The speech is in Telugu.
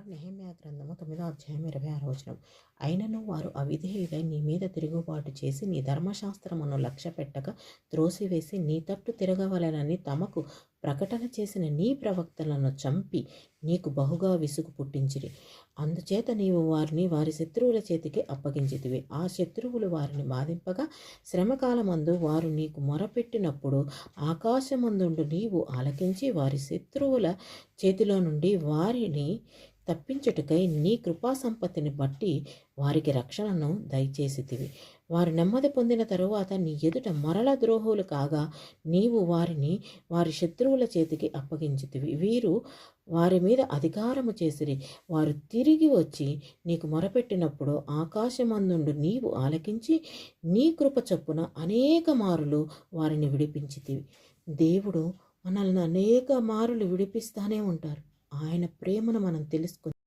నెహెమ్యా గ్రంథము 9వ అధ్యాయం 26వ వచనం. అయినను వారు అవిధేయులై నీ మీద తిరుగుబాటు చేసి నీ ధర్మశాస్త్రమును లక్ష్యపెట్టక త్రోసివేసి నీ తట్టు తిరగవలెనని తమకు ప్రకటన చేసిన నీ ప్రవక్తలను చంపి నీకు బహుగా విసుగు పుట్టించిరి. అందుచేత నీవు వారిని వారి శత్రువుల చేతికి అప్పగించితివి. ఆ శత్రువులు వారిని బాధింపగా శ్రమకాలమందు వారు నీకు మొరపెట్టినప్పుడు ఆకాశమందుండు నీవు ఆలకించి వారి శత్రువుల చేతిలో నుండి వారిని తప్పించుటకై నీ కృపా సంపత్తిని బట్టి వారికి రక్షణను దయచేసితివి. వారు నెమ్మది పొందిన తరువాత నీ ఎదుట మరల ద్రోహులు కాగా నీవు వారిని వారి శత్రువుల చేతికి అప్పగించితివి. వీరు వారి మీద అధికారము చేసిరి. వారు తిరిగి వచ్చి నీకు మొరపెట్టినప్పుడు ఆకాశమందుండు నీవు ఆలకించి నీ కృప చొప్పున అనేక మారులు వారిని విడిపించితివి. దేవుడు మనల్ని అనేక మారులు విడిపిస్తానే ఉంటారు. ఆయన ప్రేమను మనం తెలుసుకుని